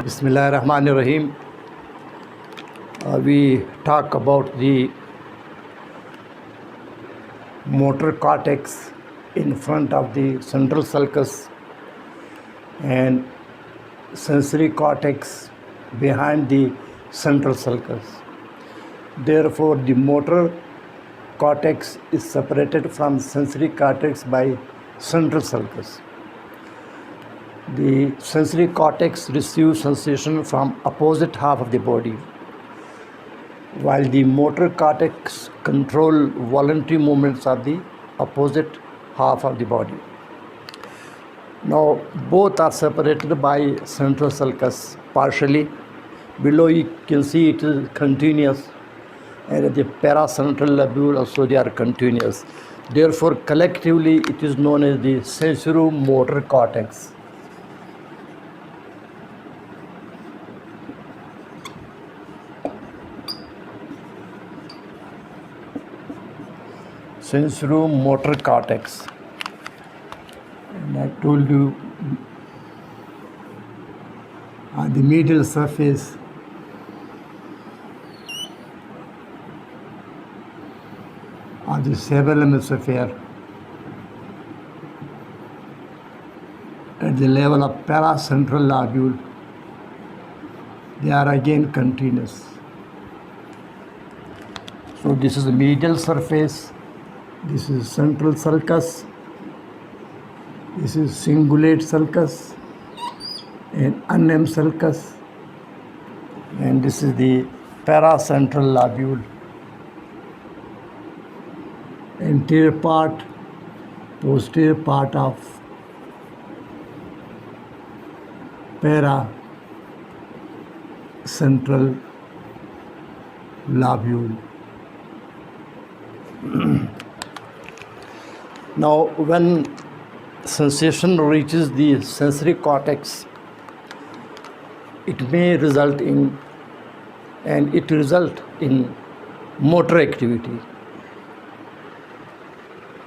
Bismillahirrahmanirrahim. We talk about the motor cortex in front of the central sulcus and sensory cortex behind the central sulcus. Therefore, the motor cortex is separated from sensory cortex by central sulcus. The sensory cortex receives sensation from opposite half of the body, while the motor cortex control voluntary movements of the opposite half of the body. Now, both are separated by central sulcus partially. Below you can see it is continuous, and at the paracentral lobule also they are continuous. Therefore, collectively it is known as the sensory-motor cortex. Sensory-motor cortex. And I told you the medial surface of the cerebellum hemisphere at the level of paracentral lobule, they are again continuous. So this is the medial surface, this is central sulcus, this is cingulate sulcus and unnamed sulcus, and this is the paracentral lobule. Anterior part, posterior part of paracentral lobule. Now, when sensation reaches the sensory cortex, it may result in, and it result in motor activity.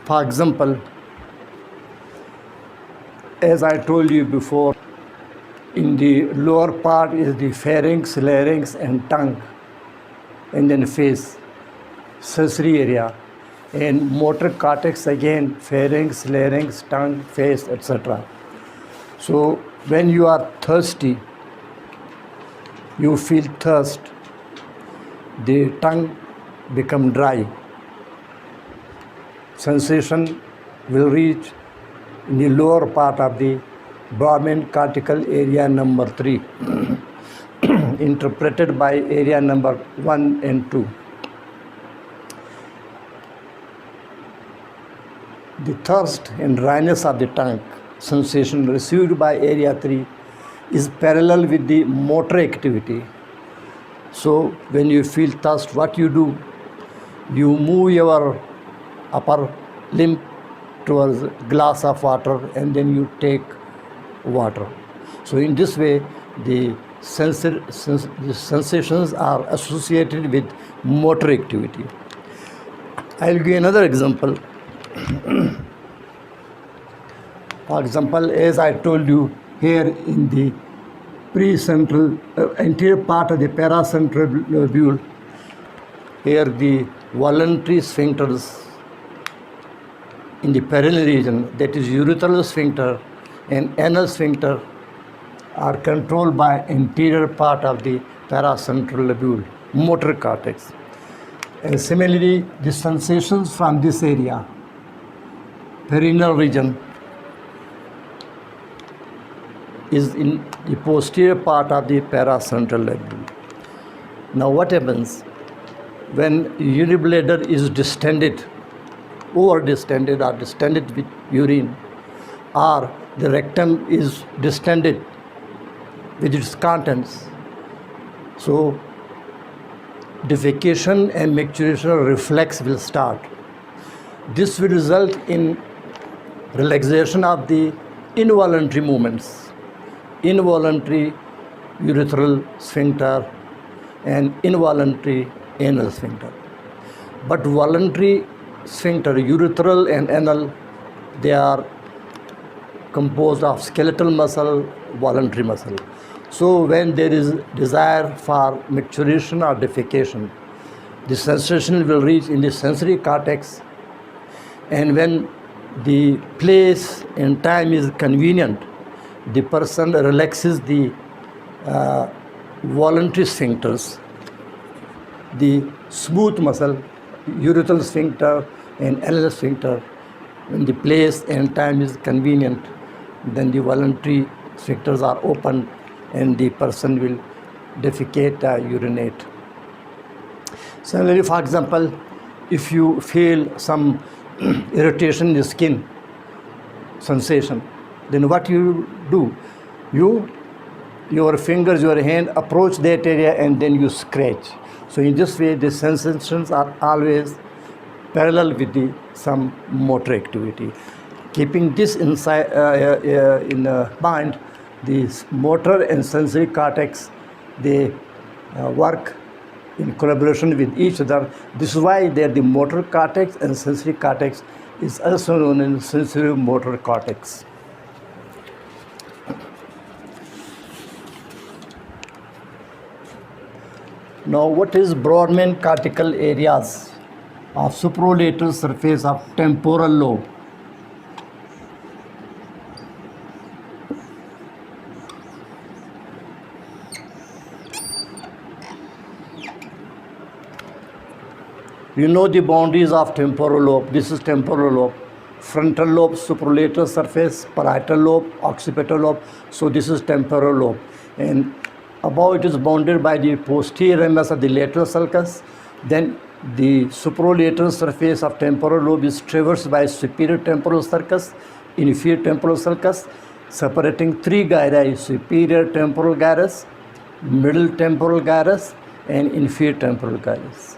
For example, as I told you before, in the lower part is the pharynx, larynx and tongue, and then face, sensory area, and motor cortex again, pharynx, larynx, tongue, face, etc. So when you are thirsty, you feel thirst, the tongue become dry. Sensation will reach in the lower part of the Bowman cortical area number 3, interpreted by area number 1 and 2. The thirst and dryness of the tongue sensation received by area 3 is parallel with the motor activity. So when you feel thirst, what you do? You move your upper limb towards a glass of water and then you take water. So in this way, the sensations are associated with motor activity. I will give another example. For example, as I told you, here in the precentral anterior part of the paracentral lobule, here the voluntary sphincters in the perineal region, that is urethral sphincter and anal sphincter, are controlled by anterior part of the paracentral lobule, motor cortex. And similarly, the sensations from this area, perineal region, is in the posterior part of the paracentral lobule. Now what happens when uribladder is distended, over distended or distended with urine, or the rectum is distended with its contents? So defecation and micturational reflex will start. This will result in relaxation of the involuntary movements, involuntary urethral sphincter and involuntary anal sphincter. But voluntary sphincter, urethral and anal, they are composed of skeletal muscle, voluntary muscle. So when there is desire for maturation or defecation, the sensation will reach in the sensory cortex, and when the place and time is convenient, the person relaxes the voluntary sphincters, the smooth muscle, urethral sphincter and anal sphincter. When the place and time is convenient, then the voluntary sphincters are opened and the person will defecate or urinate. Similarly, for example, if you feel some irritation in the skin sensation, then what you do? Your fingers, your hand approach that area and then you scratch. So in this way, the sensations are always parallel with some motor activity. Keeping this inside in mind, the motor and sensory cortex, they work in collaboration with each other. This is why the motor cortex and sensory cortex is also known as sensory motor cortex. Now, what is Brodmann cortical areas of supralateral surface of temporal lobe? You know the boundaries of temporal lobe. This is temporal lobe. Frontal lobe, supralateral surface, parietal lobe, occipital lobe. So this is temporal lobe. And above it is bounded by the posterior ramus of the lateral sulcus. Then the supralateral surface of temporal lobe is traversed by superior temporal sulcus, inferior temporal sulcus, separating three gyri: superior temporal gyrus, middle temporal gyrus, and inferior temporal gyrus.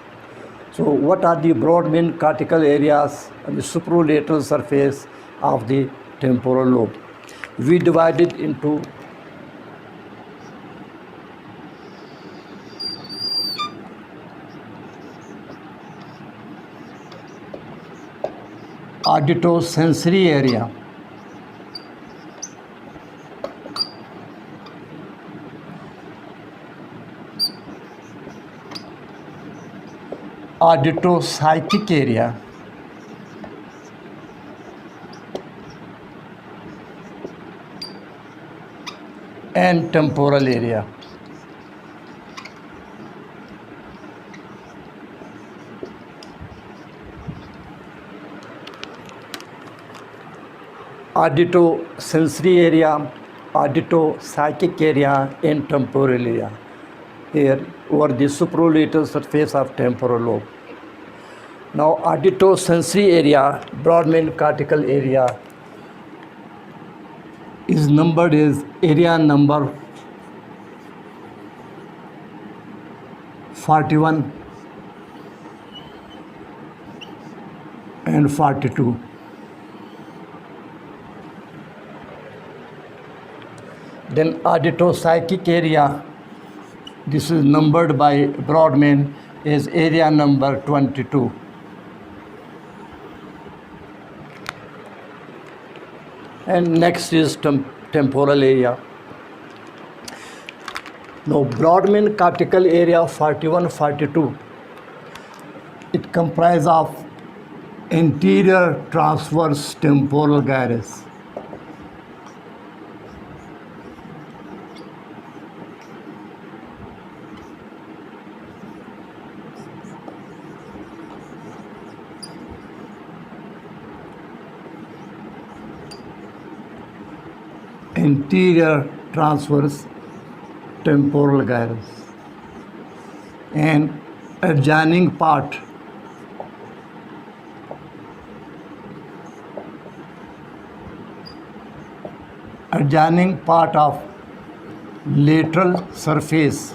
So what are the Brodmann cortical areas on the supralateral surface of the temporal lobe? We divide it into auditosensory area, auditopsychic area, and temporal area. Auditosensory area, auditopsychic area, and temporal area. Here over the supralateral surface of temporal lobe. Now auditosensory area, Brodmann cortical area, is numbered as area number 41 and 42. Then auditopsychic area, this is numbered by Brodmann as area number 22. And next is temporal area. Now Brodmann cortical area 41-42, it comprises of anterior transverse temporal gyrus, anterior transverse temporal gyrus, and adjoining part of lateral surface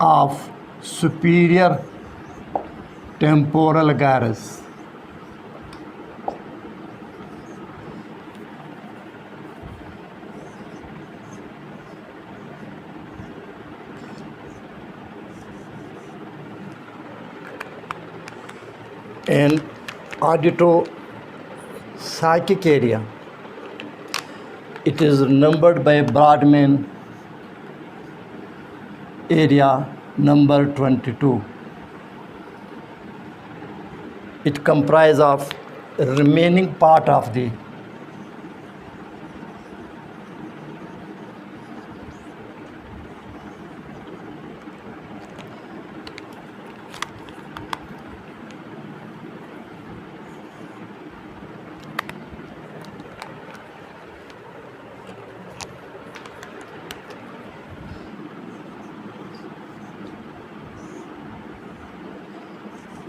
of superior temporal gyrus. and audito-psychic area. It is numbered by Brodmann area number 22. It comprises of remaining part of the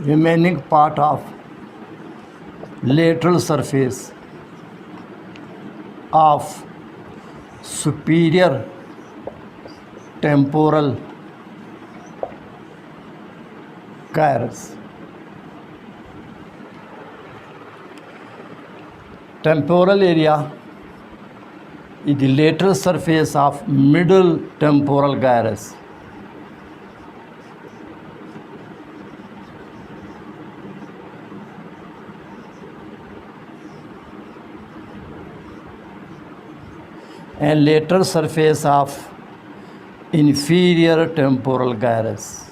remaining part of lateral surface of superior temporal gyrus. Temporal area is the lateral surface of middle temporal gyrus. And lateral surface of inferior temporal gyrus.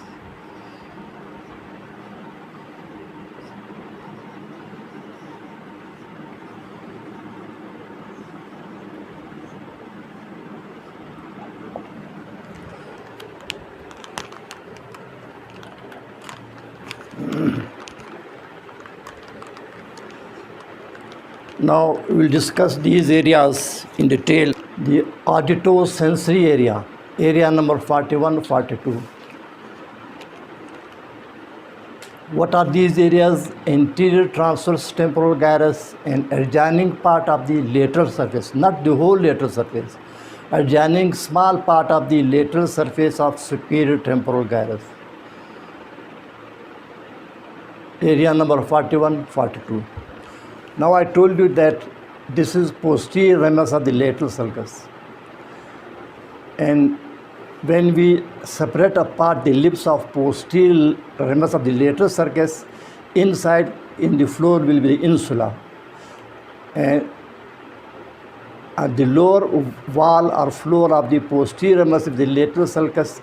Now we will discuss these areas in detail. The auditosensory area, area number 41, 42. What are these areas? Anterior transverse temporal gyrus and adjoining part of the lateral surface, not the whole lateral surface, adjoining small part of the lateral surface of superior temporal gyrus. Area number 41, 42. Now I told you that this is posterior ramus of the lateral sulcus. And when we separate apart the lips of posterior ramus of the lateral sulcus, inside in the floor will be the insula. And at the lower wall or floor of the posterior ramus of the lateral sulcus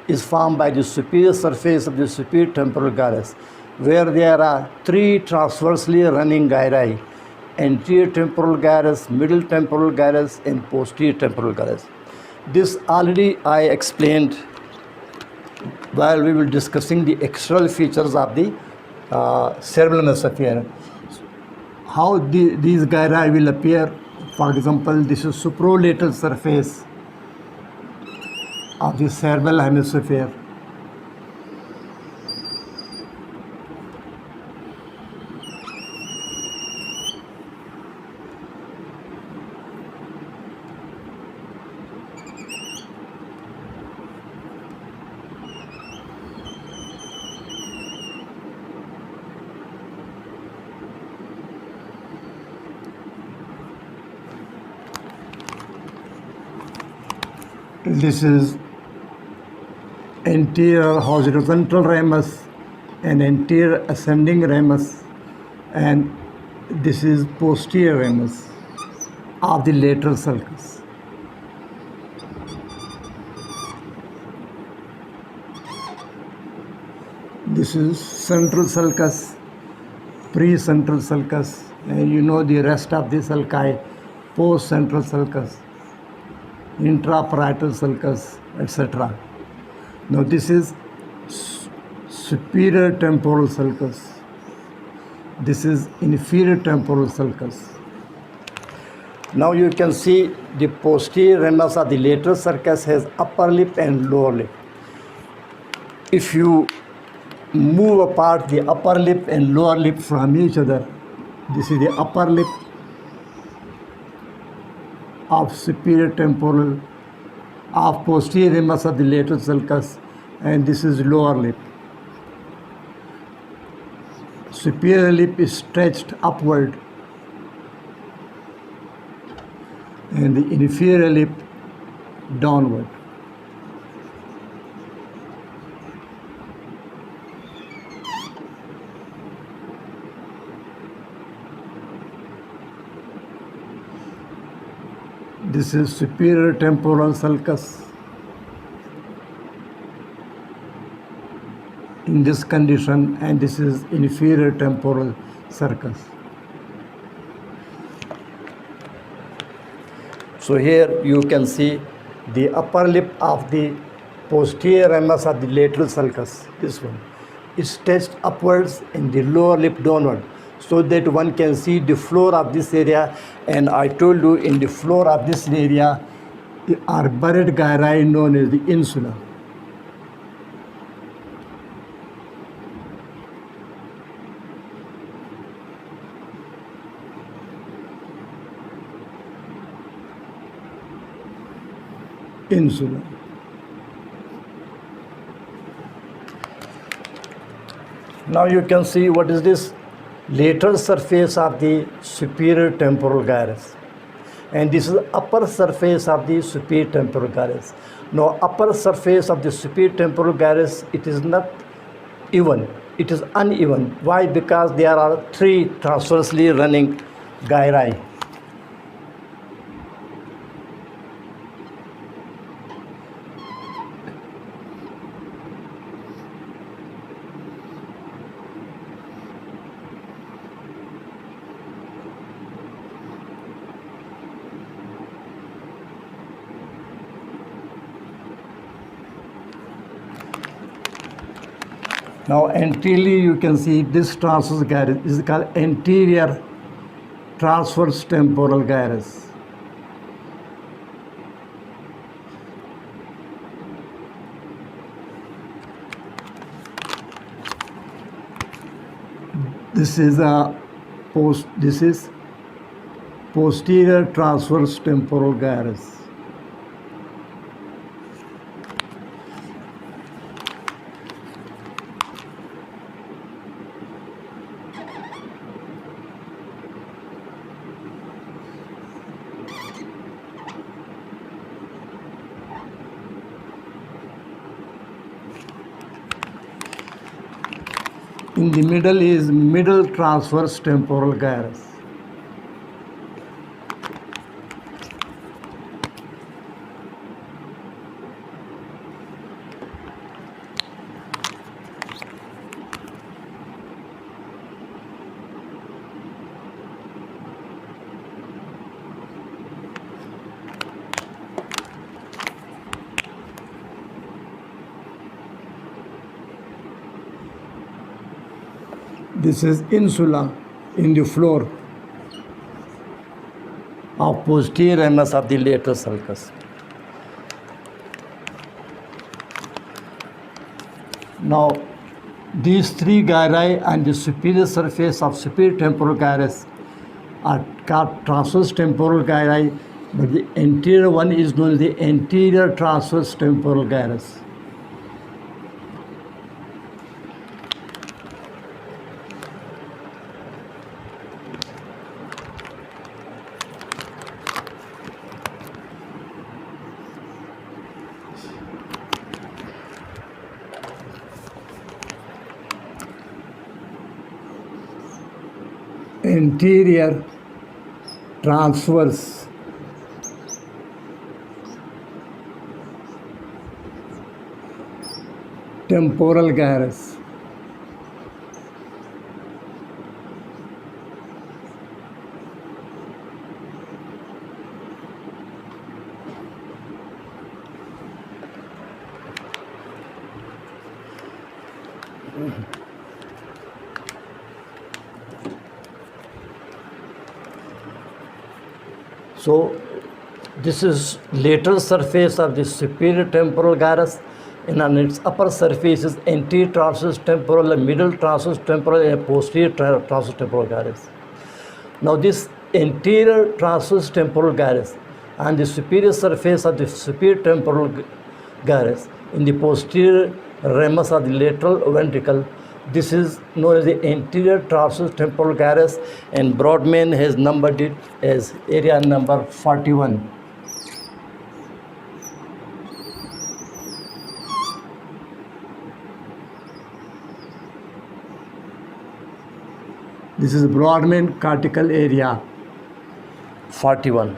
is formed by the superior surface of the superior temporal gyrus, where there are three transversely running gyri: anterior temporal gyrus, middle temporal gyrus, and posterior temporal gyrus. This already I explained while we were discussing the external features of the cerebral mesosphere. How these gyri will appear. For example, this is supralateral surface of the cerebral hemisphere. This is anterior horizontal ramus and anterior ascending ramus, and this is posterior ramus of the lateral sulcus. This is central sulcus, pre-central sulcus, and you know the rest of the sulci, post-central sulcus, intraparietal sulcus, etc. Now this is superior temporal sulcus. This is inferior temporal sulcus. Now you can see the posterior ramus of the lateral sulcus has upper lip and lower lip. If you move apart the upper lip and lower lip from each other, this is the upper lip of superior temporal of posterior ramus of the lateral sulcus, and this is lower lip. Superior lip is stretched upward and the inferior lip downward. This is superior temporal sulcus. In this condition, and this is inferior temporal sulcus. So here you can see the upper lip of the posterior ramus of the lateral sulcus, this one, is stretched upwards and the lower lip downward, so that one can see the floor of this area. And I told you, in the floor of this area are buried gyri known as the insula. Insula. Now you can see what is this lateral surface of the superior temporal gyrus, and this is upper surface of the superior temporal gyrus. Now upper surface of the superior temporal gyrus, it is not even, it is uneven. Why? Because there are three transversely running gyri. Now anteriorly you can see this transverse gyrus is called anterior transverse temporal gyrus. This is posterior transverse temporal gyrus. In the middle is middle transverse temporal gyrus. This is insula in the floor of posterior ramus of the lateral sulcus. Now, these three gyri on the superior surface of superior temporal gyrus are called transverse temporal gyri, but the anterior one is known as the anterior transverse temporal gyrus. Anterior transverse temporal gyrus. So this is lateral surface of the superior temporal gyrus, and on its upper surface is anterior transverse temporal, middle transverse temporal, and posterior transverse temporal gyrus. Now this anterior transverse temporal gyrus on the superior surface of the superior temporal gyrus in the posterior ramus of the lateral ventricle, this is known as the anterior transverse temporal gyrus, and Brodmann has numbered it as area number 41. This is Brodmann cortical area 41.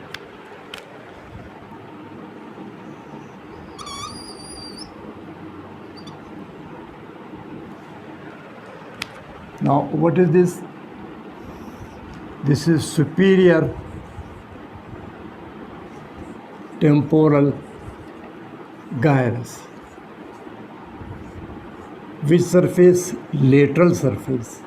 Now, what is this? This is superior temporal gyrus. Which surface? Lateral surface.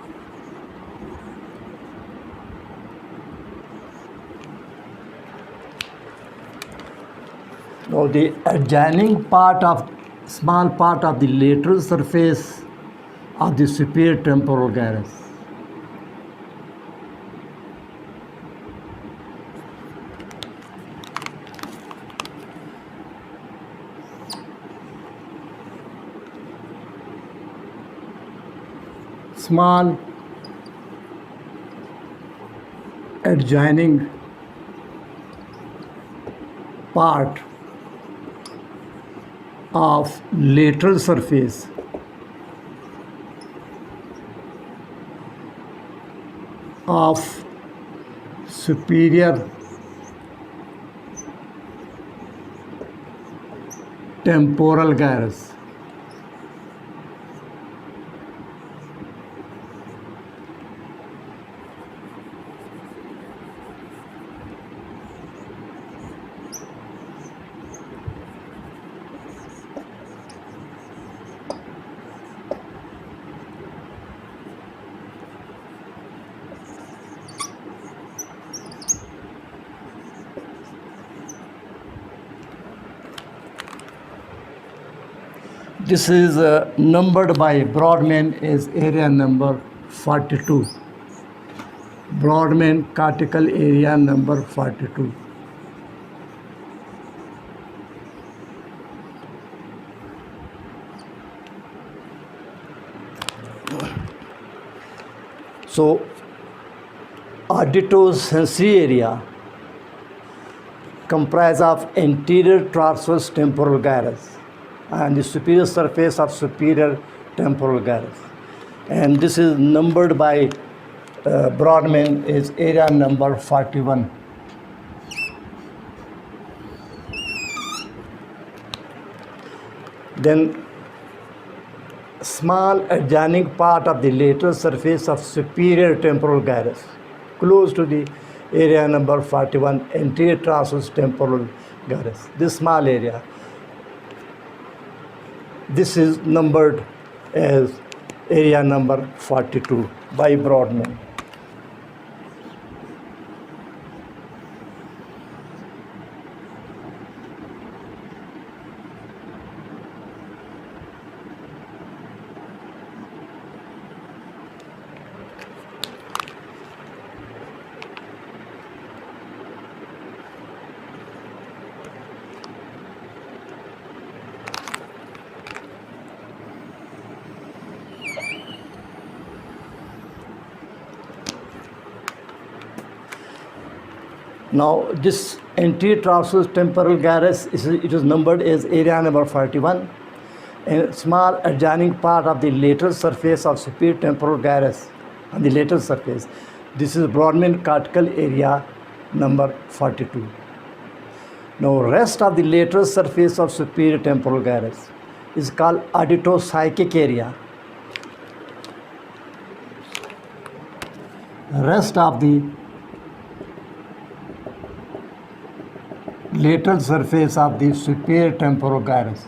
Now the adjoining part of small part of the lateral surface of the superior temporal gyrus. Small adjoining part of lateral surface of superior temporal gyrus. This is numbered by Brodmann as area number 42. Brodmann cortical area number 42. So, auditosensory area comprise of anterior transverse temporal gyrus and the superior surface of superior temporal gyrus, and this is numbered by Brodmann is area number 41. Then small adjoining part of the lateral surface of superior temporal gyrus close to the area number 41, anterior transverse temporal gyrus. This small area, this is numbered as area number 42 by Brodmann. Now this anterior transverse temporal gyrus is numbered as area number 41, and small adjoining part of the lateral surface of superior temporal gyrus on the lateral surface. This is Brodmann cortical area number 42. Now rest of the lateral surface of superior temporal gyrus is called auditopsychic area. Rest of the lateral surface of the superior temporal gyrus.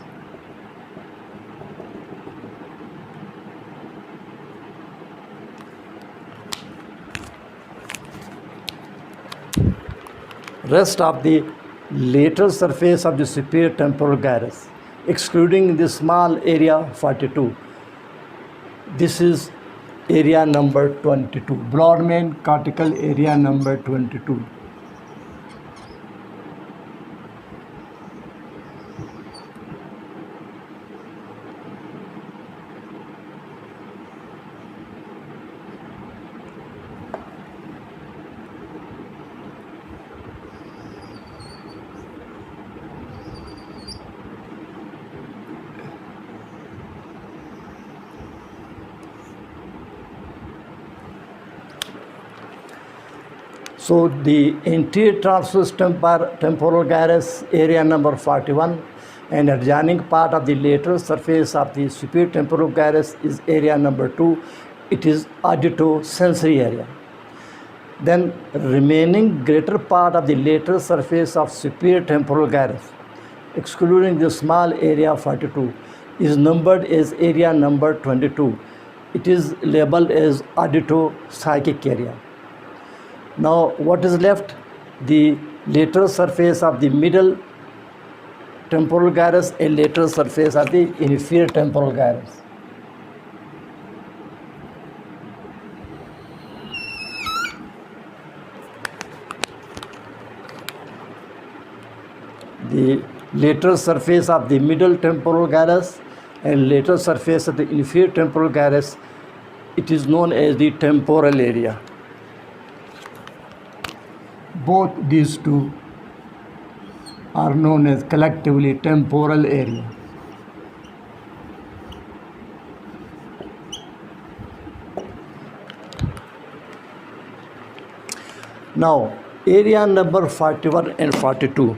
Rest of the lateral surface of the superior temporal gyrus, excluding the small area 42. This is area number 22. Brodmann cortical area number 22. So the anterior transverse temporal gyrus area number 41 and adjoining part of the lateral surface of the superior temporal gyrus is area number 2. it is auditosensory area. Then remaining greater part of the lateral surface of superior temporal gyrus, excluding the small area 42, is numbered as area number 22. It is labeled as auditopsychic area. Now what is left? The lateral surface of the middle temporal gyrus and lateral surface of the inferior temporal gyrus. The lateral surface of the middle temporal gyrus and lateral surface of the inferior temporal gyrus, it is known as the temporal area. Both these two are known as collectively temporal area. Now, area number 41 and 42.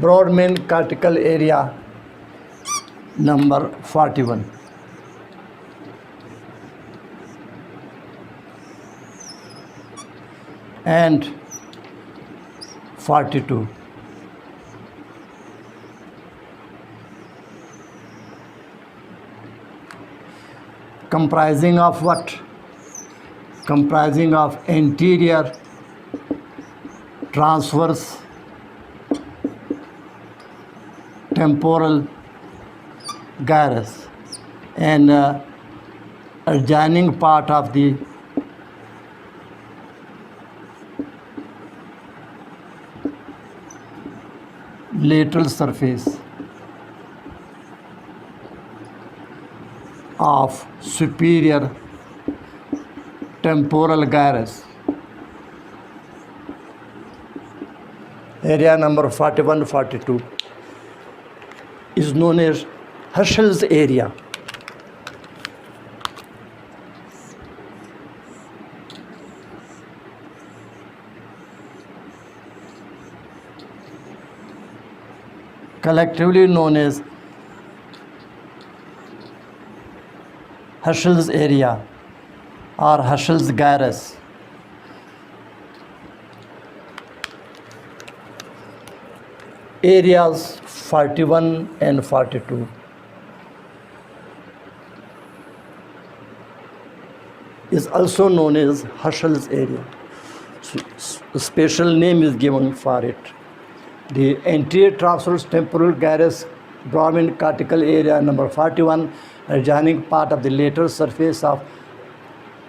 Broad main cortical area number 41. And 42. Comprising of what? Comprising of anterior, transverse, temporal gyrus and adjoining part of the lateral surface of superior temporal gyrus. Area number 41-42 is known as Herschel's area. Collectively known as Herschel's area or Herschel's gyrus. Areas 41 and 42 is also known as Herschel's area. A special name is given for it. The anterior transverse temporal gyrus, broad main cortical area number 41, adjoining part of the lateral surface of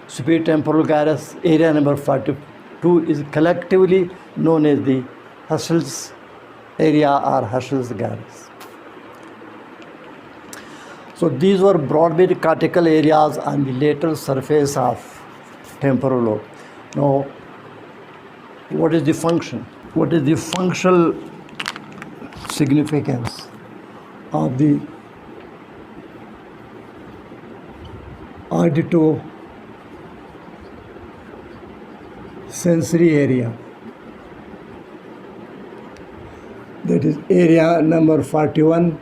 superior temporal gyrus, area number 42, is collectively known as the Herschel's area or Herschel's gyrus. So these were broad main cortical areas on the lateral surface of temporal lobe. Now, what is the function? What is the functional significance of the auditosensory area? That is area number 41,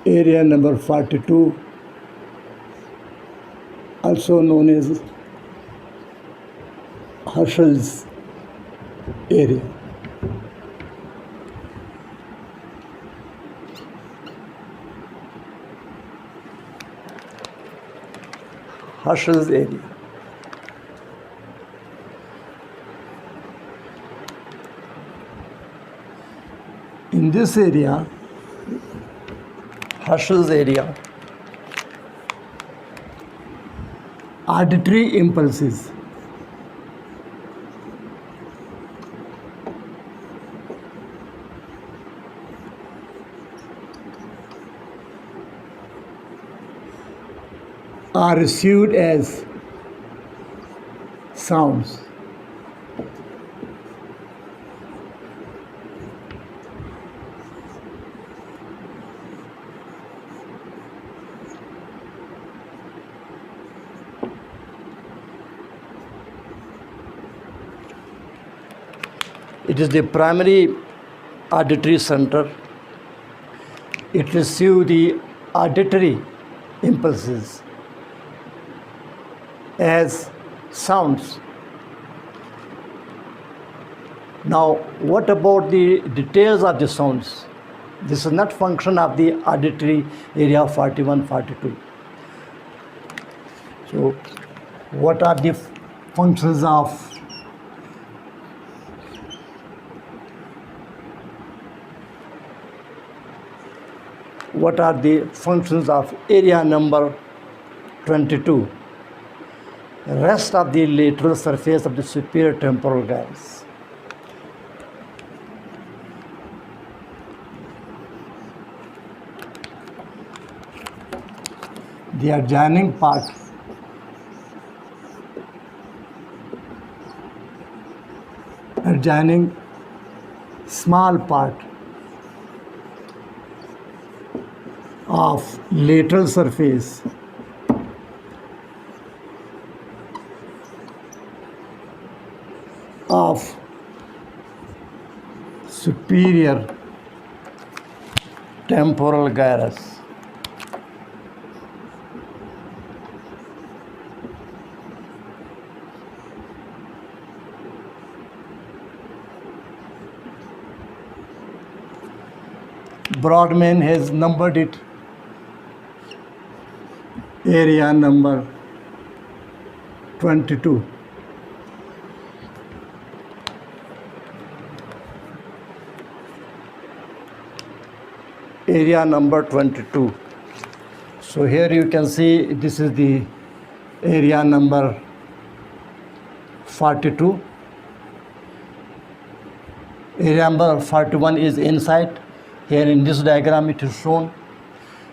area number 42, also known as Herschel's area. Herschel's area. In this area, Herschel's area, auditory impulses are received as sounds. It is the primary auditory center it receives the auditory impulses as sounds. Now, what about the details of the sounds? This is not function of the auditory area 41, 42. So, what are the functions of area number 22? Rest of the lateral surface of the superior temporal gyrus. The adjoining part small part of lateral surface of superior temporal gyrus. Brodmann has numbered it area number 22. Area number 22. So here you can see this is the area number 42. Area number 41 is inside. Here in this diagram it is shown,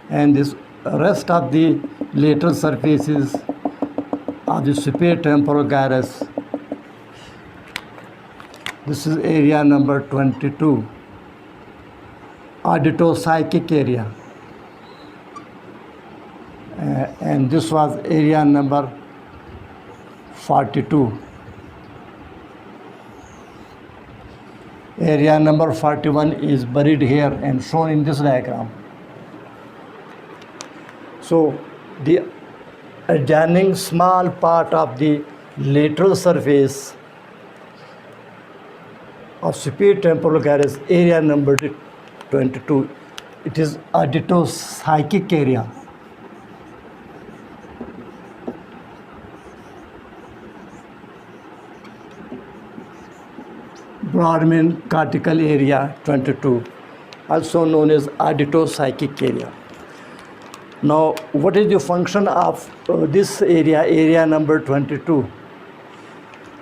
and this rest of the lateral surfaces of the superior temporal gyrus. This is area number 22, auditopsychic area, and this was area number 42. Area number 41 is buried here and shown in this diagram. So the adjoining small part of the lateral surface of superior temporal gyrus, area number 22, it is auditopsychic area. Brodmann cortical area 22, also known as auditopsychic area. Now, what is the function of this area number 22?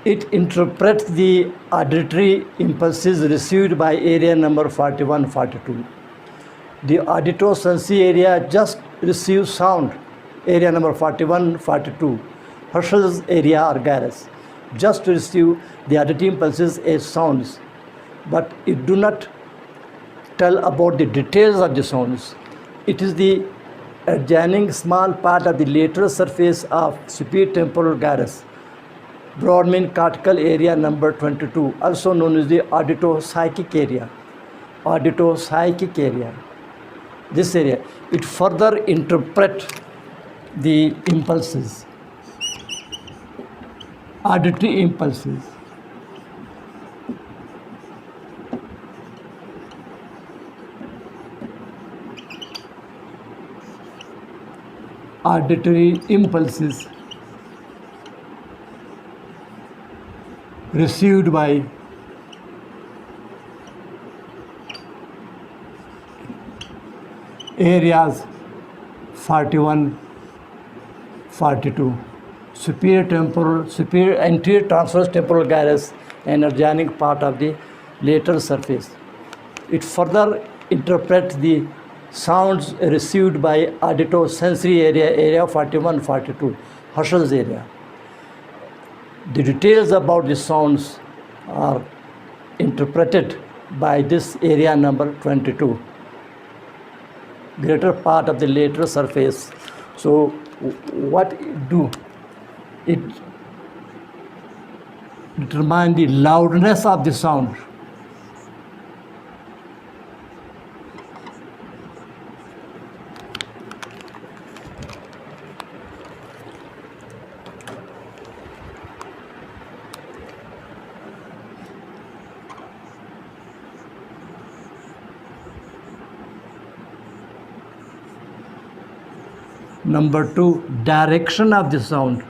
It interprets the auditory impulses received by area number 41, 42. The auditosensory area just receives sound, area number 41, 42. Herschel's area or gyrus just receive the auditory impulses as sounds, but it do not tell about the details of the sounds. It is the adjoining small part of the lateral surface of superior temporal gyrus, Brodmann cortical area number 22, also known as the auditopsychic area. Auditopsychic area. This area, it further interprets the impulses, auditory impulses. Auditory impulses received by areas 41, 42, superior anterior transverse temporal gyrus and adjoining part of the lateral surface. It further interprets the sounds received by auditosensory area 41, 42, Herschel's area. The details about the sounds are interpreted by this area number 22, greater part of the lateral surface. So what it do? It determines the loudness of the sound. Number 2, direction of the sound.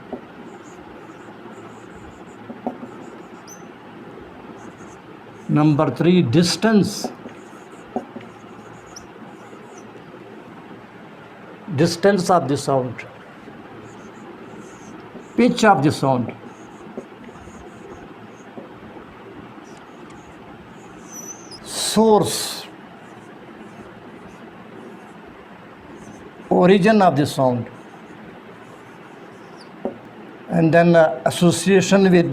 Number 3, distance. Distance of the sound. Pitch of the sound. Source. Origin of the sound. And then association with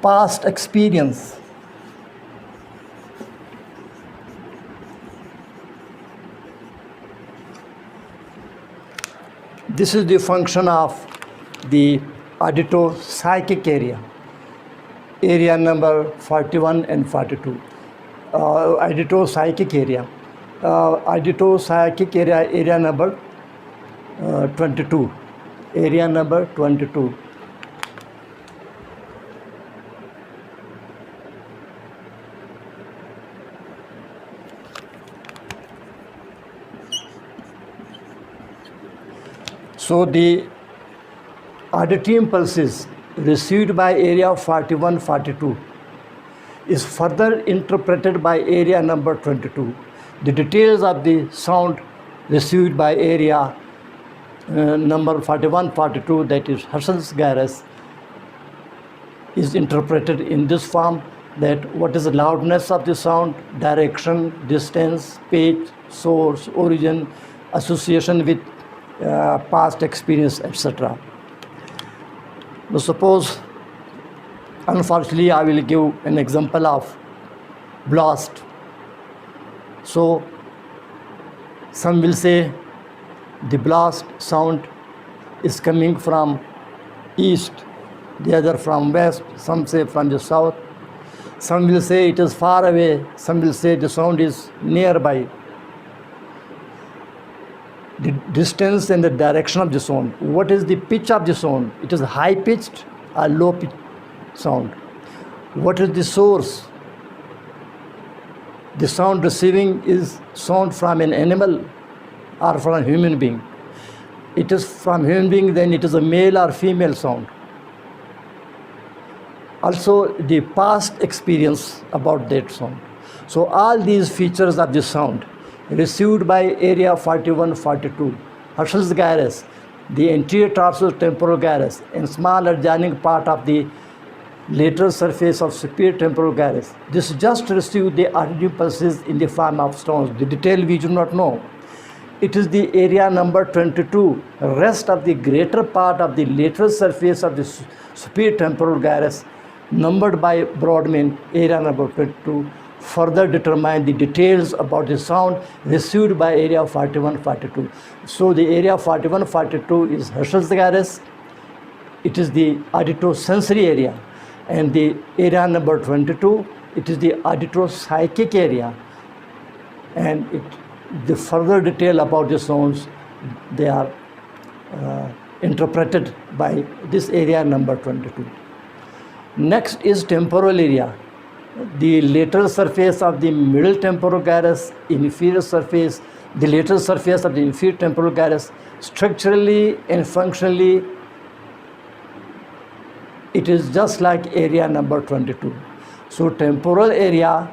past experience. This is the function of the audito-psychic area. Area number 41 and 42. Audito-psychic area. Audito-psychic area, area number 22. Area number 22. So the auditory impulses received by area 41-42 is further interpreted by area number 22. The details of the sound received by area number 41-42, that is Herschel's gyrus, is interpreted in this form, that what is the loudness of the sound, direction, distance, pitch, source, origin, association with past experience, etc. Now suppose, unfortunately, I will give an example of blast. So some will say the blast sound is coming from east, the other from west, some say from the south, some will say it is far away, some will say the sound is nearby. The distance and the direction of the sound. What is the pitch of the sound? It is high pitched or low pitched sound. What is the source? The sound receiving is sound from an animal or from a human being. It is from human being, then it is a male or female sound. Also the past experience about that sound. So all these features of the sound received by area 41-42, Herschel's gyrus, the anterior tarsotemporal gyrus, and small adjoining part of the lateral surface of superior temporal gyrus. This just received the auditory pulses in the form of sounds. The detail we do not know. It is the area number 22, rest of the greater part of the lateral surface of the superior temporal gyrus, numbered by Brodmann, area number 22, further determine the details about the sound received by area 41-42. So the area 41-42 is Herschel's gyrus. It is the auditosensory area. And the area number 22, it is the audito-psychic area. And the further detail about the sounds, they are interpreted by this area number 22. Next is temporal area. The lateral surface of the middle temporal gyrus, inferior surface, the lateral surface of the inferior temporal gyrus, structurally and functionally, it is just like area number 22. So temporal area,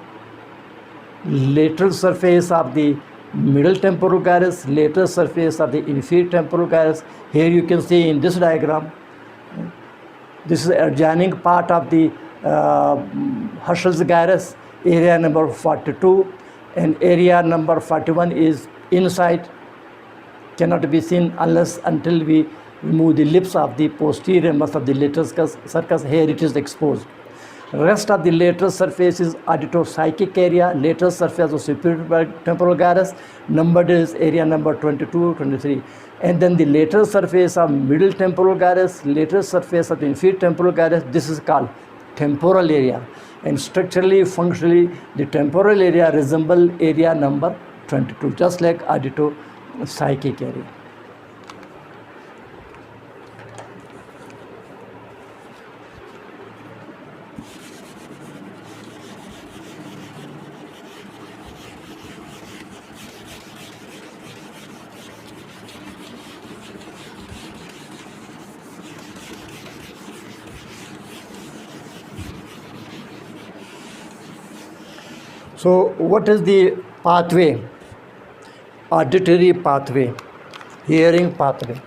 lateral surface of the middle temporal gyrus, lateral surface of the inferior temporal gyrus. Here you can see in this diagram, this is the adjoining part of the Herschel's gyrus, area number 42, and area number 41 is inside, cannot be seen unless until we remove the lips of the posterior muscle of the lateral sulcus. Here it is exposed. Rest of the lateral surface is audito-psychic area, lateral surface of superior temporal gyrus, numbered is area number 22, 23. And then the lateral surface of middle temporal gyrus, lateral surface of the inferior temporal gyrus, this is called temporal area. And structurally, functionally, the temporal area resembles area number 22, just like audito-psychic area. So what is the pathway? Auditory pathway, hearing pathway.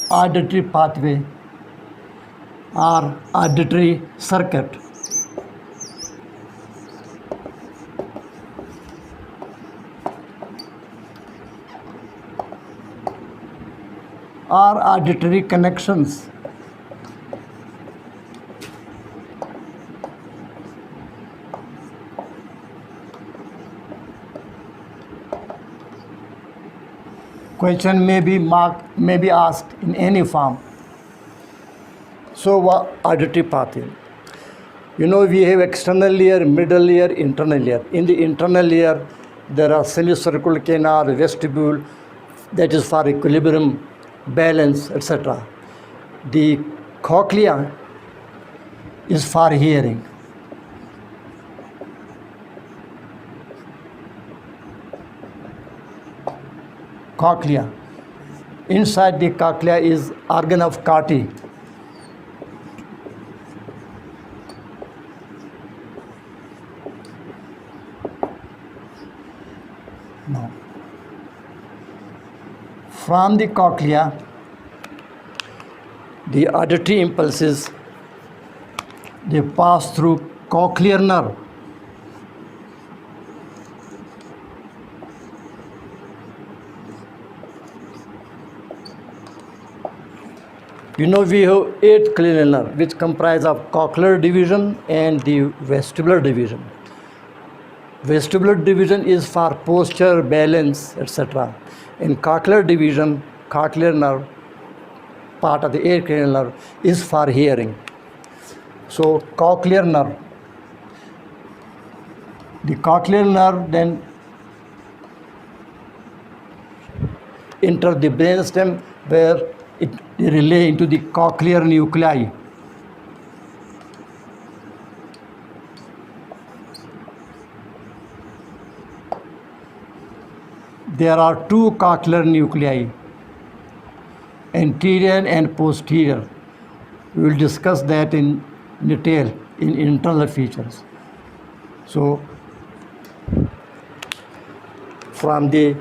Auditory pathway or auditory circuit. Or auditory connections. Question may be asked in any form. So what auditory pathway? You know, we have external ear, middle ear, internal ear. In the internal ear, there are semicircular canal, vestibule, that is for equilibrium, balance, etc. The cochlea is for hearing. Cochlea. Inside the cochlea is organ of Carty. Now, from the cochlea, the auditory impulses, they pass through cochlear nerve. You know, we have 8 cranial nerve which comprise of cochlear division and the vestibular division. Vestibular division is for posture, balance, etc. In cochlear division, cochlear nerve, part of the 8 cranial nerve, is for hearing. So cochlear nerve. The cochlear nerve then enter the brainstem where it relay into the cochlear nuclei. There are 2 cochlear nuclei, anterior and posterior. We will discuss that in detail in internal features. So, from the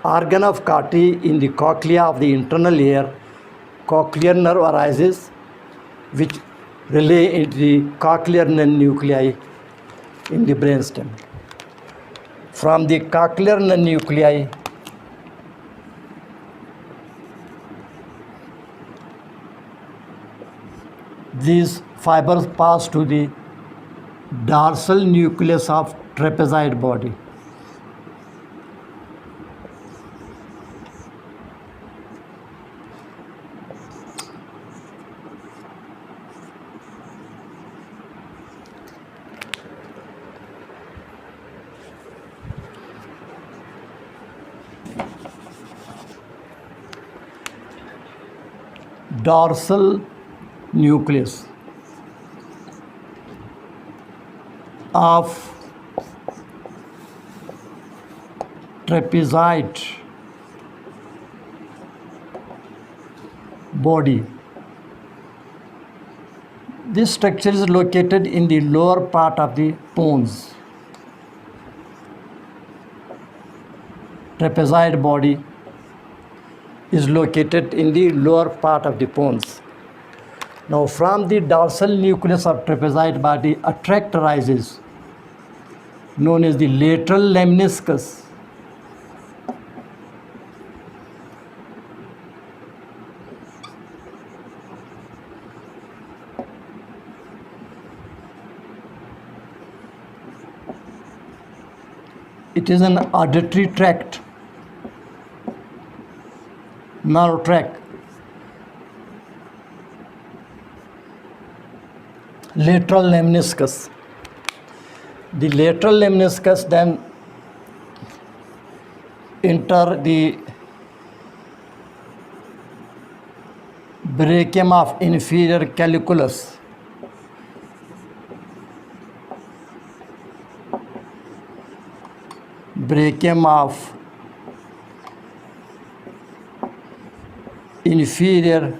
organ of Carty in the cochlea of the internal ear, cochlear nerve arises, which relay into the cochlear nuclei in the brainstem. From the cochlear nuclei, these fibers pass to the dorsal nucleus of trapezoid body. Dorsal nucleus of trapezoid body. This structure is located in the lower part of the pons. Trapezoid body is located in the lower part of the pons. Now, from the dorsal nucleus of trapezoid body, a tract arises known as the lateral lemniscus. It is an auditory tract, nerve tract. Lateral lemniscus. The lateral lemniscus then enter the brachium of inferior calliculus. Brachium of inferior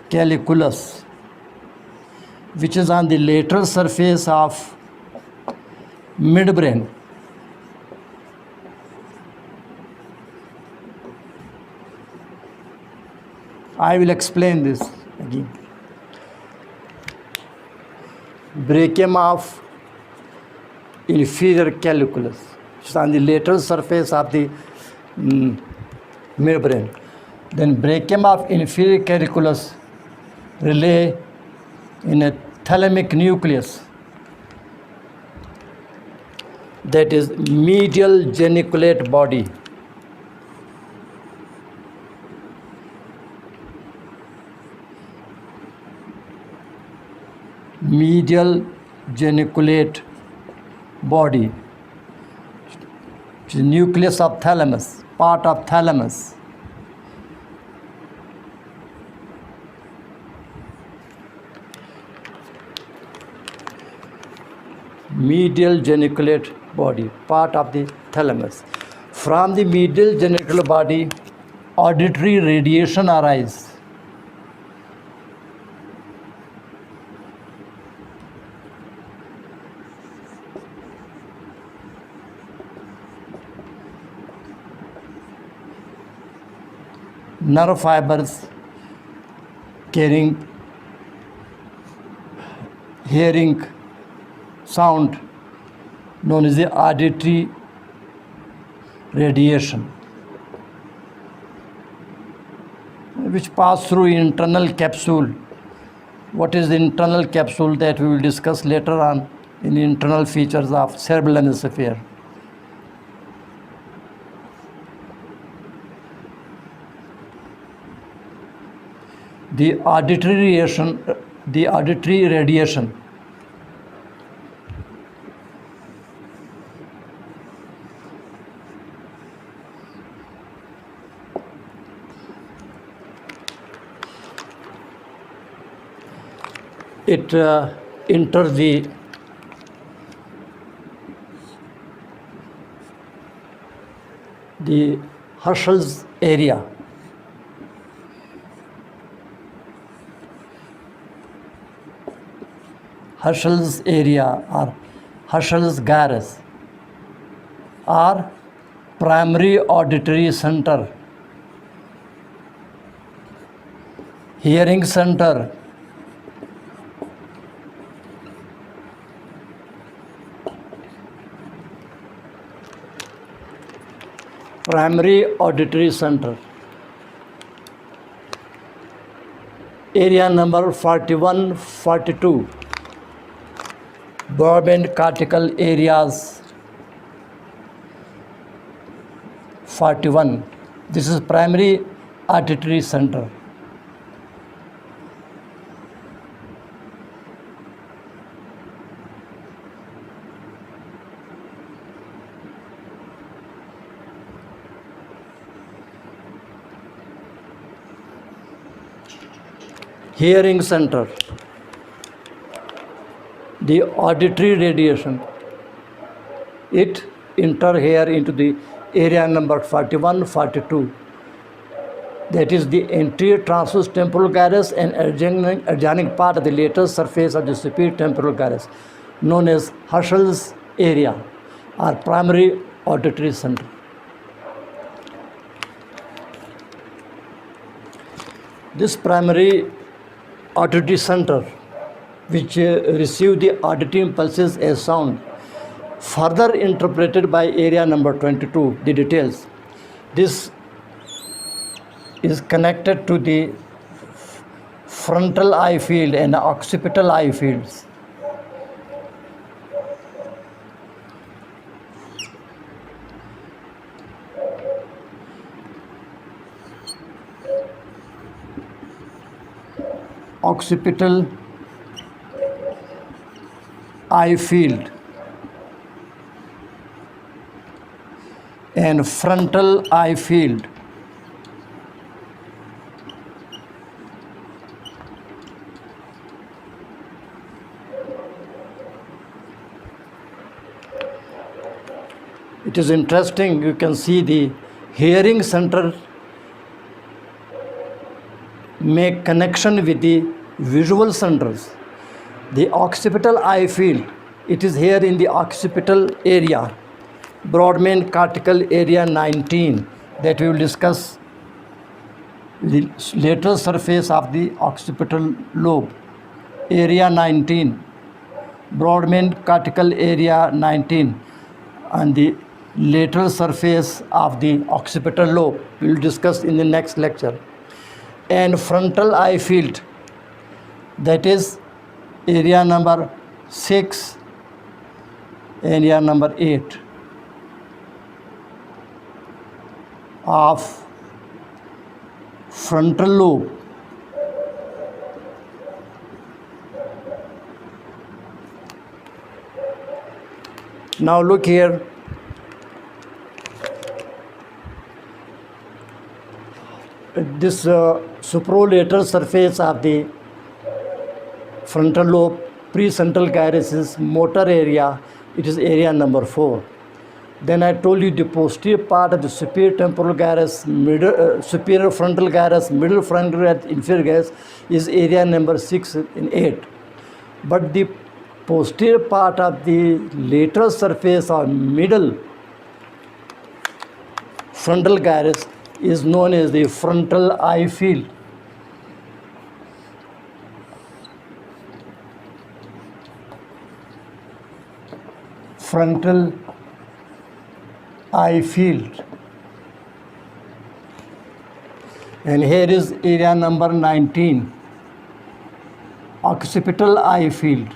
colliculus, which is on the lateral surface of midbrain. I will explain this again. Brachium of inferior colliculus, which is on the lateral surface of the midbrain. Then brachium of inferior colliculus relay in a thalamic nucleus, that is medial geniculate body. Medial geniculate body, which is nucleus of thalamus, part of thalamus. Medial geniculate body, part of the thalamus. From the medial geniculate body, auditory radiation arises. Nerve fibers carrying hearing sound, known as the auditory radiation, which pass through internal capsule. What is the internal capsule? That we will discuss later on in the internal features of cerebral hemisphere. The auditory radiation it enters the Herschel's area. Herschel's area or Herschel's gyrus or primary auditory center, hearing center, primary auditory center. Area number 41, 42. Broadband cortical areas 41. This is primary auditory center. Hearing center. The auditory radiation, it enter here into the area number 41, 42. That is the anterior transverse temporal gyrus and adjoining part of the lateral surface of the superior temporal gyrus, known as Herschel's area or primary auditory center. This primary auditory center, which receive the auditory impulses as sound, further interpreted by area number 22, the details. This is connected to the frontal eye field and occipital eye fields. Occipital eye field and frontal eye field. It is interesting, you can see the hearing center make connection with the visual centers. The occipital eye field, it is here in the occipital area, Broadman cortical area 19, that we will discuss the lateral surface of the occipital lobe, area 19, Broadman cortical area 19, and the lateral surface of the occipital lobe we will discuss in the next lecture. And frontal eye field, that is area number 6, area number 8 of frontal lobe. Now look here. This supralateral surface of the frontal lobe, precentral gyrus is motor area, it is area number 4. Then I told you the posterior part of the superior temporal gyrus, superior frontal gyrus, middle frontal gyrus, inferior gyrus is area number 6 and 8. But the posterior part of the lateral surface or middle frontal gyrus is known as the frontal eye field. Frontal eye field. And here is area number 19, occipital eye field.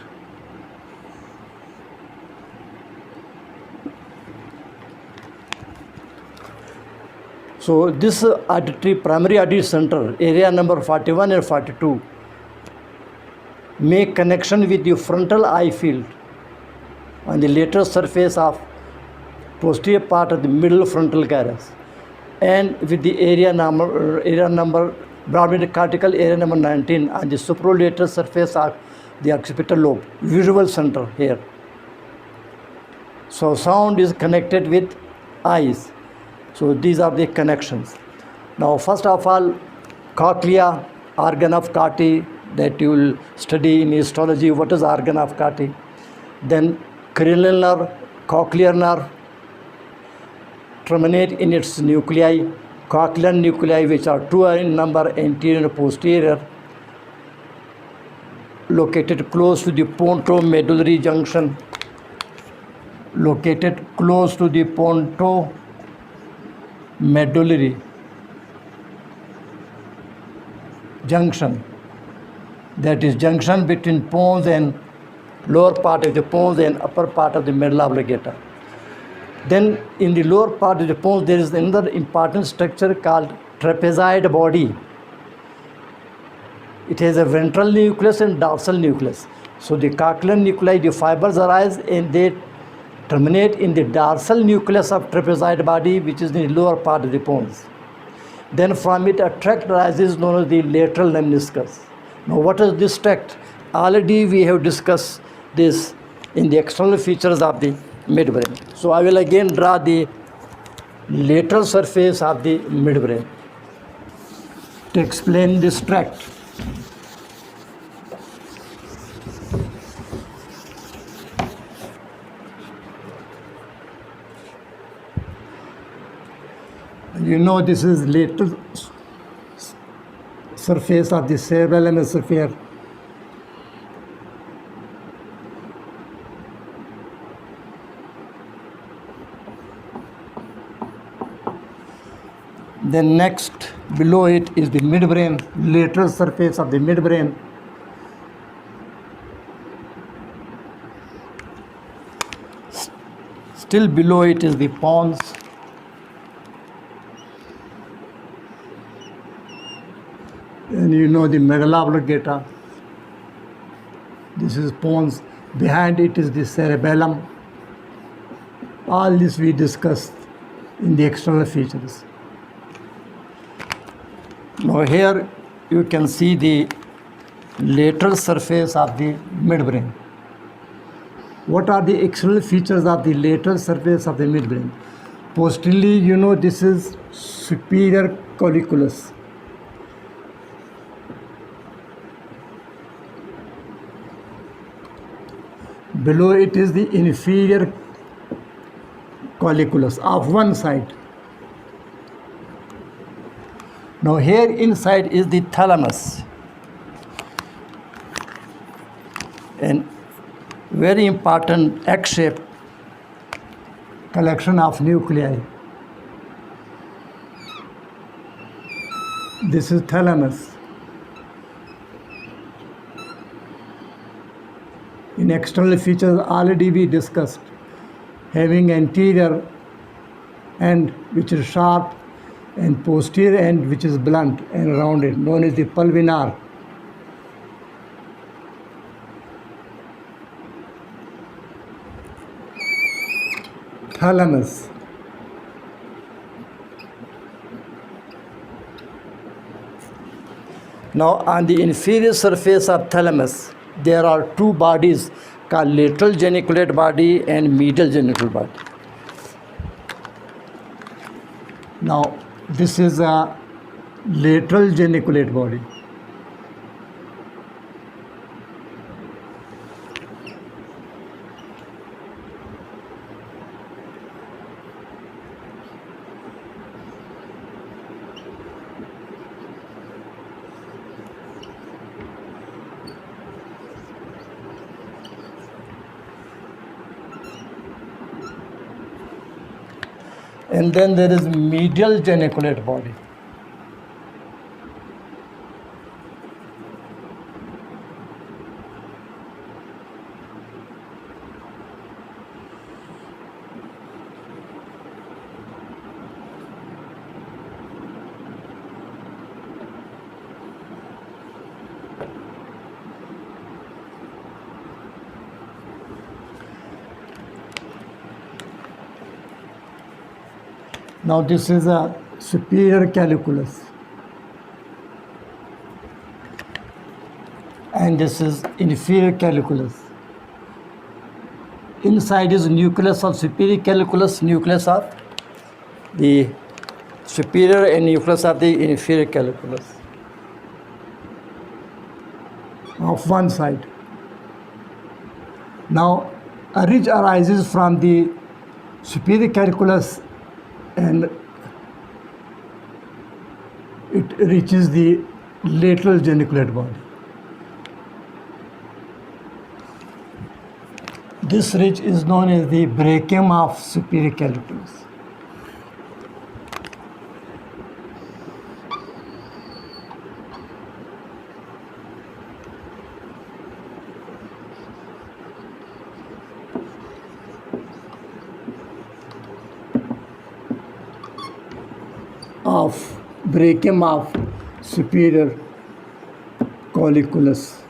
So this auditory, primary auditory center, area number 41 and 42, make connection with the frontal eye field on the lateral surface of posterior part of the middle frontal gyrus, and with the area number Broadman cortical area number 19 on the supralateral surface of the occipital lobe, visual center here. So sound is connected with eyes. So these are the connections. Now first of all, cochlea, organ of Carty, that you will study in histology, what is organ of Carty. Then cranial nerve, cochlear nerve, terminate in its nuclei, cochlear nuclei, which are 2 in number, anterior and posterior, located close to the pontomedullary junction, located close to the pontomedullary junction, that is junction between pons and lower part of the pons and upper part of the medulla oblongata. Then in the lower part of the pons there is another important structure called trapezoid body. It has a ventral nucleus and dorsal nucleus. So the cochlear nuclei, the fibers arise and they terminate in the dorsal nucleus of trapezoid body, which is the lower part of the pons. Then from it a tract arises known as the lateral lemniscus. Now what is this tract? Already we have discussed this in the external features of the midbrain. So I will again draw the lateral surface of the midbrain to explain this tract. You know, this is lateral surface of the cerebral hemisphere. Then next below it is the midbrain, lateral surface of the midbrain. Still below it is the pons. And you know the medulla oblongata. This is pons. Behind it is the cerebellum. All this we discussed in the external features. Now here you can see the lateral surface of the midbrain. What are the external features of the lateral surface of the midbrain? Posteriorly, you know, this is superior colliculus. Below it is the inferior colliculus of one side. Now here inside is the thalamus, and very important egg-shaped collection of nuclei. This is thalamus. In external features already we discussed, having anterior end which is sharp and posterior end which is blunt and rounded, known as the pulvinar. Thalamus. Now on the inferior surface of thalamus there are two bodies called lateral geniculate body and medial geniculate body. Now this is a lateral geniculate body. And then there is medial geniculate body. Now this is a superior colliculus and this is inferior colliculus. Inside is nucleus of superior colliculus, nucleus of the superior and nucleus of the inferior colliculus of one side. Now a ridge arises from the superior colliculus and it reaches the lateral geniculate body. This ridge is known as the brachium of superior colliculus. Of brachium of superior colliculus.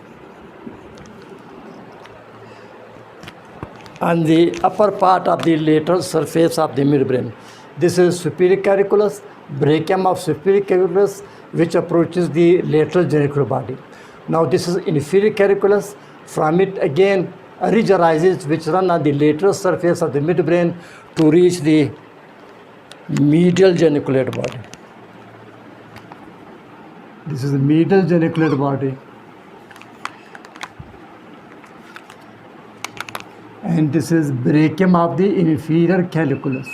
On the upper part of the lateral surface of the midbrain, this is superior colliculus, brachium of superior colliculus, which approaches the lateral geniculate body. Now this is inferior colliculus. From it again a ridge arises which run on the lateral surface of the midbrain to reach the medial geniculate body. This is the medial geniculate body, and this is brachium of the inferior colliculus.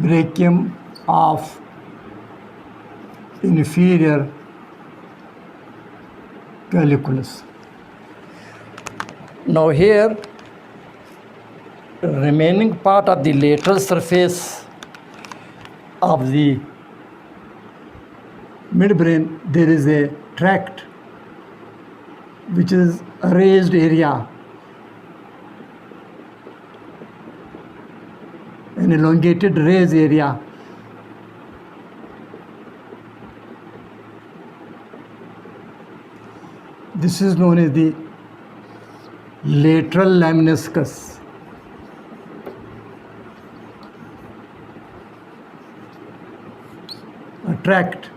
Brachium of inferior colliculus. Now here remaining part of the lateral surface of the midbrain, there is a tract which is a raised area, an elongated raised area. This is known as the lateral lemniscus. A tract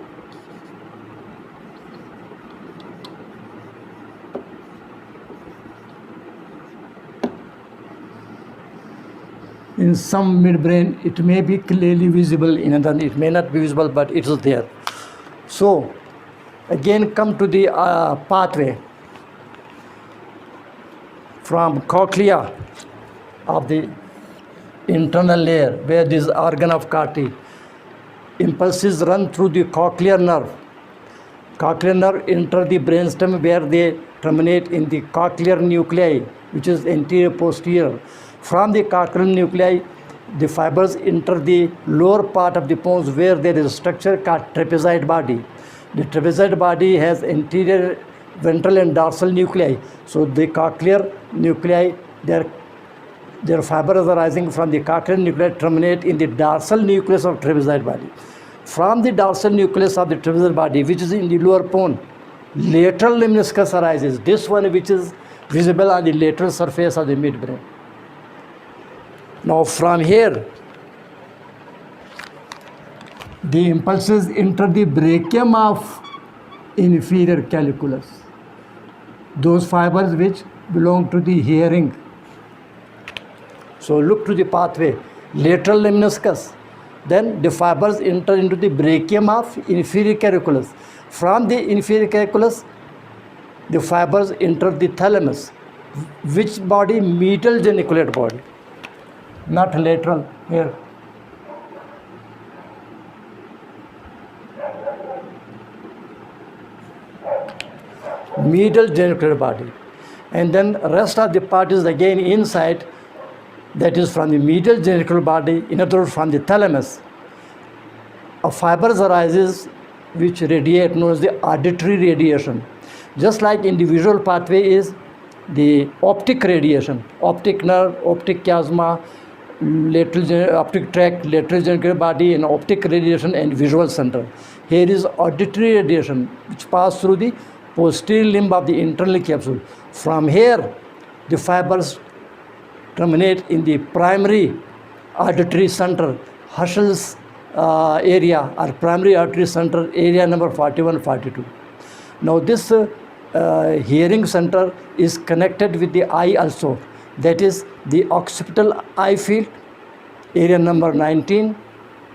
in some midbrain, it may be clearly visible, in other it may not be visible, but it is there. So again come to the pathway from cochlea of the internal layer, where this organ of Carti, impulses run through the cochlear nerve. Cochlear nerve enter the brainstem, where they terminate in the cochlear nuclei, which is anterior posterior. From the cochlear nuclei, the fibers enter the lower part of the pons, where there is a structure called trapezoid body. The trapezoid body has anterior, ventral and dorsal nuclei. So the cochlear nuclei, their fibers arising from the cochlear nuclei terminate in the dorsal nucleus of trapezoid body. From the dorsal nucleus of the trapezoid body, which is in the lower pone, lateral lemniscus arises. This one which is visible on the lateral surface of the midbrain. Now from here, the impulses enter the brachium of inferior calculus, those fibers which belong to the hearing. So look to the pathway, lateral lemniscus. Then the fibers enter into the brachium of inferior calculus. From the inferior calculus, the fibers enter the thalamus. Which body? Medial geniculate body, not lateral. Here. Medial geniculate body. And then rest of the part is again inside, that is from the medial geniculate body, in other words from the thalamus. A fibers arises which radiate, known as the auditory radiation. Just like in the visual pathway is the optic radiation, optic nerve, optic chiasma, lateral optic tract, lateral geniculate body, and optic radiation and visual center. Here is auditory radiation which pass through the posterior limb of the internal capsule. From here, the fibers terminate in the primary auditory center, Herschel's area, or primary auditory center, area number 41-42. Now this hearing center is connected with the eye also, that is the occipital eye field, area number 19,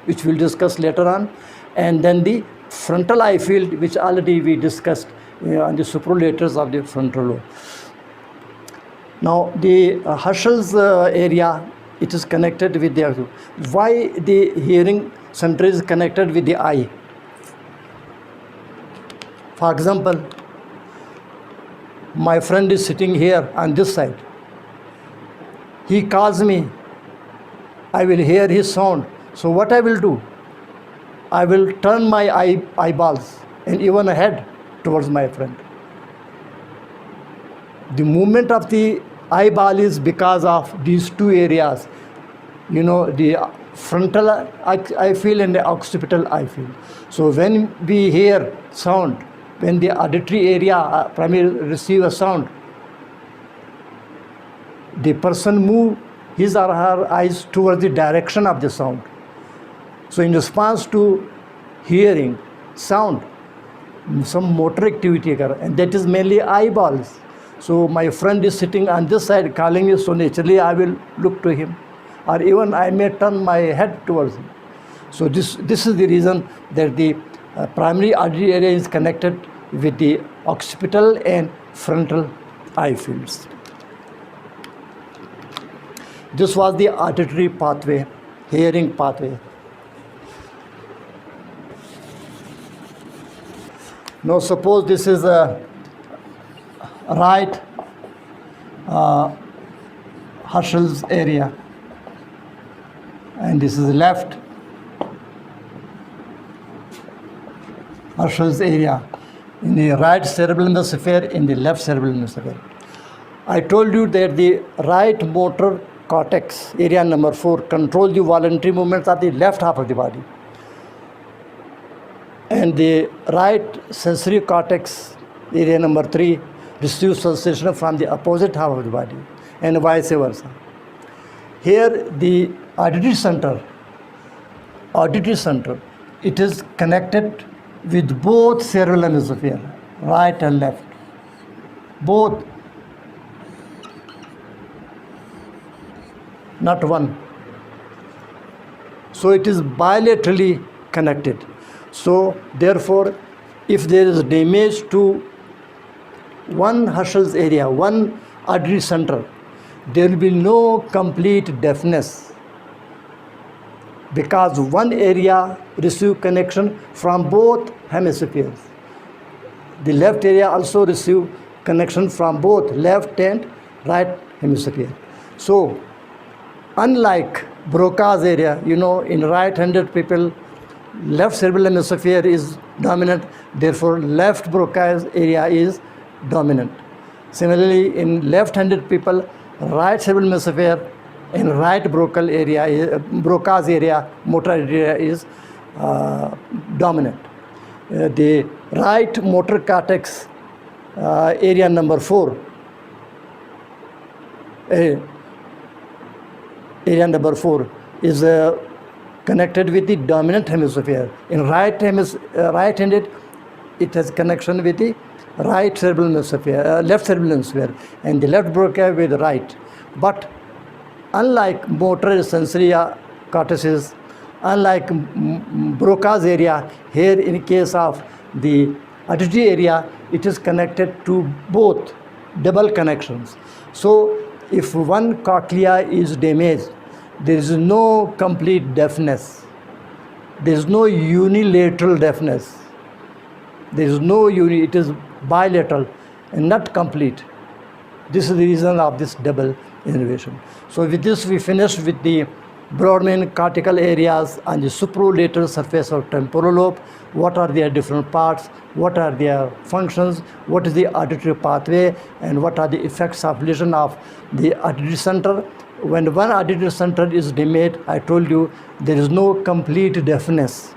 which we'll discuss later on, and then the frontal eye field, which already we discussed on the superlaters of the frontal lobe. Now the Herschel's area, it is connected with the, why the hearing center is connected with the eye? For example, my friend is sitting here on this side. He calls me, I will hear his sound. So what I will do? I will turn my eyeballs and even head towards my friend. The movement of the eyeball is because of these two areas, you know, the frontal eye field and the occipital eye field. So when we hear sound, when the auditory area primarily receive a sound, the person move his or her eyes towards the direction of the sound. So in response to hearing sound, some motor activity occur, and that is mainly eyeballs. So my friend is sitting on this side calling me, so naturally I will look to him, or even I may turn my head towards him. So this is the reason that the primary auditory area is connected with the occipital and frontal eye fields. This was the auditory pathway, hearing pathway. Now suppose this is a right Herschel's area, and this is left Herschel's area, in the right cerebral hemisphere, in the left cerebral hemisphere. I told you that the right motor cortex, area number 4, controls the voluntary movements of the left half of the body, and the right sensory cortex area number 3 receives sensation from the opposite half of the body, and vice versa. Here the auditory center, it is connected with both cerebral hemisphere, right and left, both, not one. So it is bilaterally connected. So therefore, if there is damage to one Herschel's area, one auditory center, there will be no complete deafness, because one area receive connection from both hemispheres. The left area also receive connection from both left and right hemisphere. So unlike Broca's area, in right-handed people, left cerebral hemisphere is dominant, therefore left Broca's area is dominant. Similarly, in left-handed people, right cerebral hemisphere and right Broca's area, motor area is dominant. The right motor cortex area number 4, area number 4 is connected with the dominant hemisphere. In right-handed, it has connection with the right cerebral hemisphere, left cerebral hemisphere, and the left Broca with the right. But unlike motor sensory cortices, unlike Broca's area, here in case of the auditory area, it is connected to both, double connections. So if one cochlea is damaged, there is no complete deafness. There is no unilateral deafness. There is no it is bilateral and not complete. This is the reason of this double innervation. So with this we finished with the Brodmann cortical areas and the supralateral surface of temporal lobe. What are their different parts? What are their functions? What is the auditory pathway? And what are the effects of lesion of the auditory center? When one auditory center is damaged, I told you there is no complete deafness.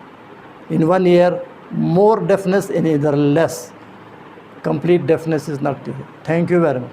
In one ear, more deafness, in either less. Complete deafness is not there. Thank you very much.